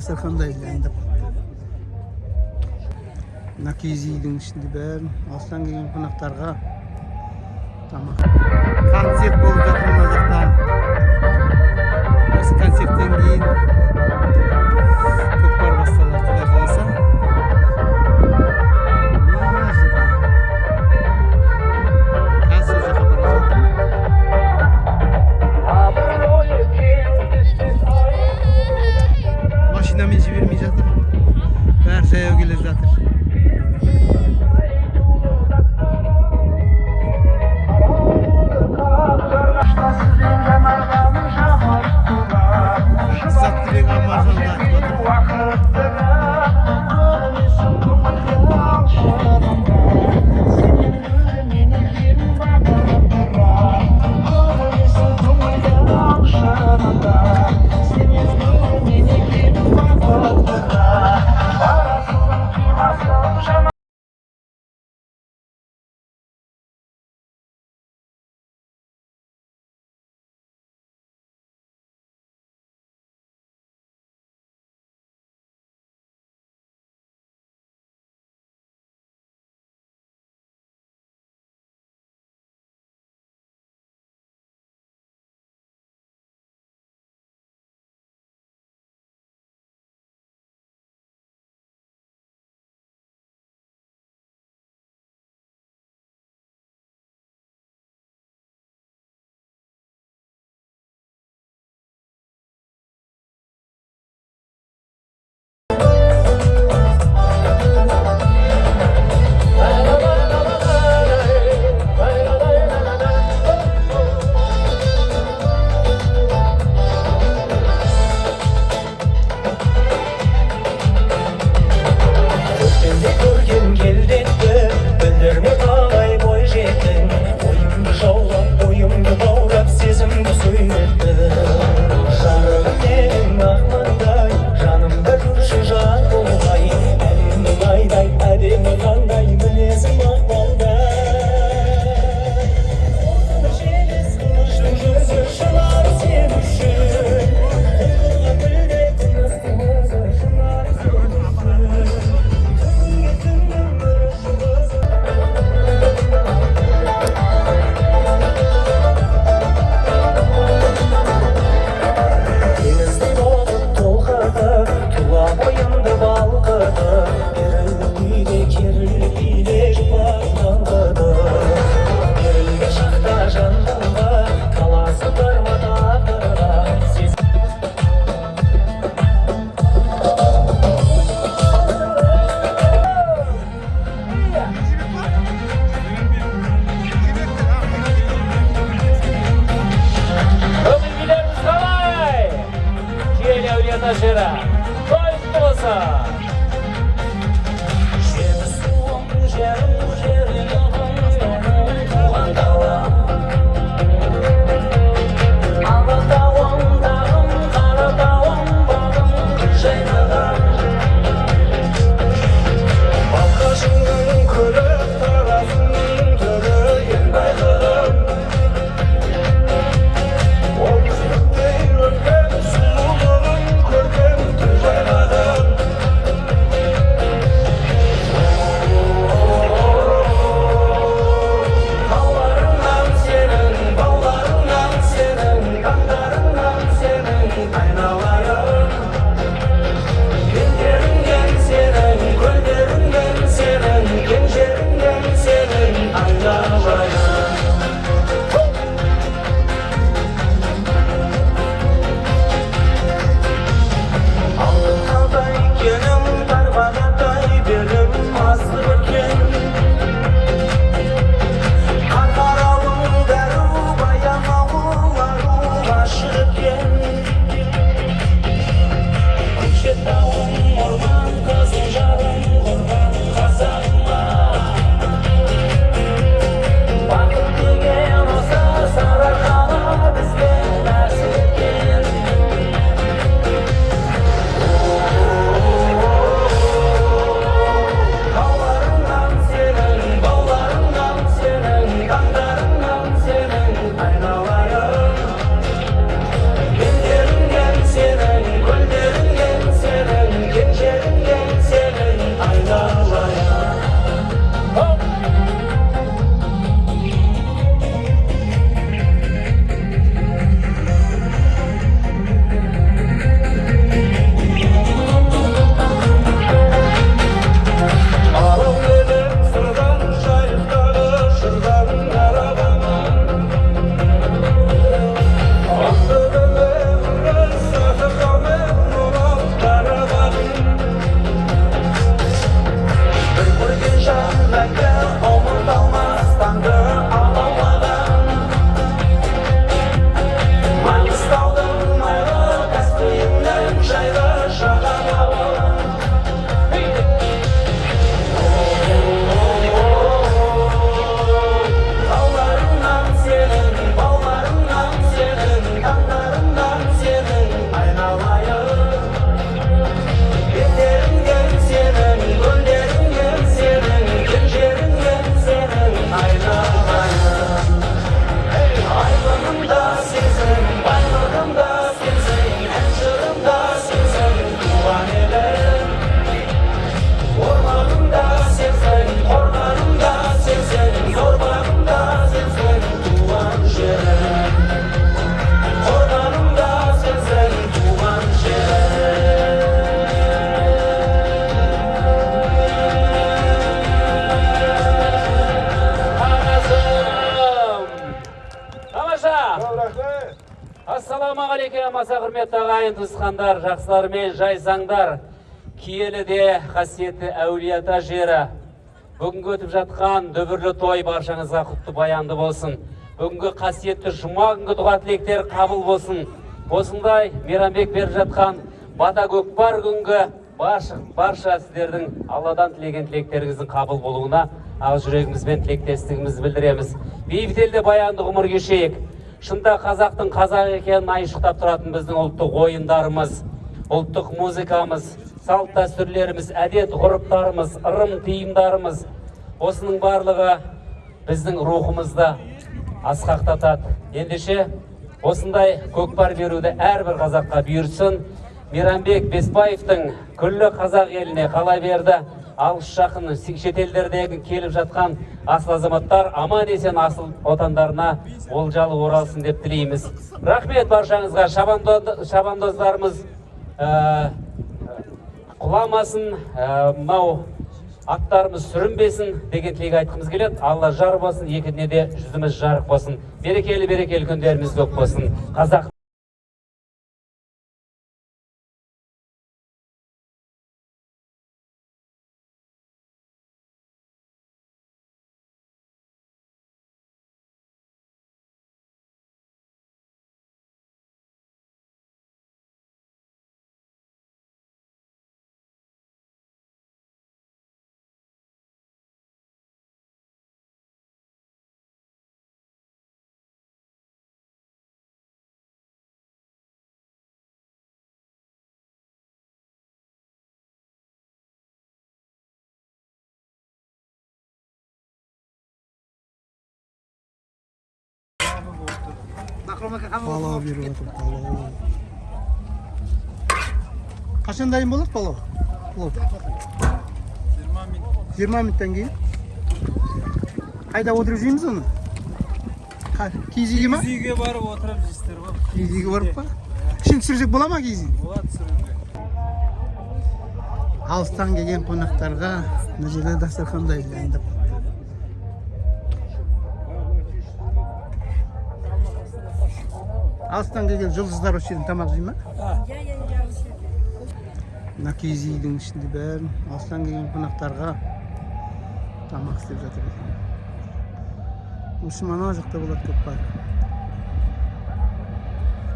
Дастархандай дайындап. Мына киіз үйдің ішінде бәрін алыстан келген қонақтарға тамақ. Концерт болып жатыр мына жақта. Осы концерттен кейін көкпар басталады, Құдай қаласа. Қазір сол жаққа бара жатырмын. Машинамен жібермей жатыр. Бәрі жаяу келе жатыр. Заттыбек Амаржанды айтып ағайын туысқандар, жақсылармен жайсаңдар. Киеліде қасиетті әулиеата жері. Бүгінгі өтіп жатқан дүбірлі той баршаңызға құтты баянды болсын. Бүгінгі қасиетті жұма күнгі дұға тілектер қабыл болсын. Осындай мейрамбек беріп жатқан бата көкпар күнгі барша сіздердің Алладан тілеген тілектеріңіздің қабыл болуына ақ жүрегімізбен тілектестігімізді білдіреміз. Бейбіт елде баянды ғұмыр кешейік. Шында қазақтың қазақ екенін айшықтап тұратын біздің ұлттық ойындарымыз, ұлттық музыкамыз, салт дәстүрлеріміз, әдет ғұрыптарымыз, ырым тиымдарымыз, осының барлығы біздің рухымызды асқақтатады. Ендеше осындай көкпар беруді әрбір қазаққа бұйыртсын. Мейрамбек Беспаевтың күллі қазақ еліне қала берді. Алыс жақын шетелдердегі келіп жатқан асыл азаматтар аман есен асыл отандарына олжалы оралсын деп тілейміз. Рахмет баршаңызға. Шабандоздарымыз құламасын, мынау аттарымыз сүрінбесін деген тілек айтқымыз келеді. Алла жар болсын, екіне де жүзіміз жарық болсын. Берекелі күндеріміз көп болсын. Қазақ Палау беріп отыр, палау. Қашан дайын болады палау? 20 минуттан кейін. Қайда отырып жейміз оны? Киіз үйге ма? Киіз үйге барып отырып жейсіздер ба? Киіз үйге барып па? Ішін түсірсек бола ма киіз үй? Болады түсіруге. Алыстан келген қонақтарға мына жерде дастархан дайындап. Алыстан келген жұлдыздар осы жерден тамақ жей ма? Мына киіз үйдің ішінде бәрін алыстан келген қонақтарға тамақ істеп жатыр екен. Осы мана жақта болады көкпар.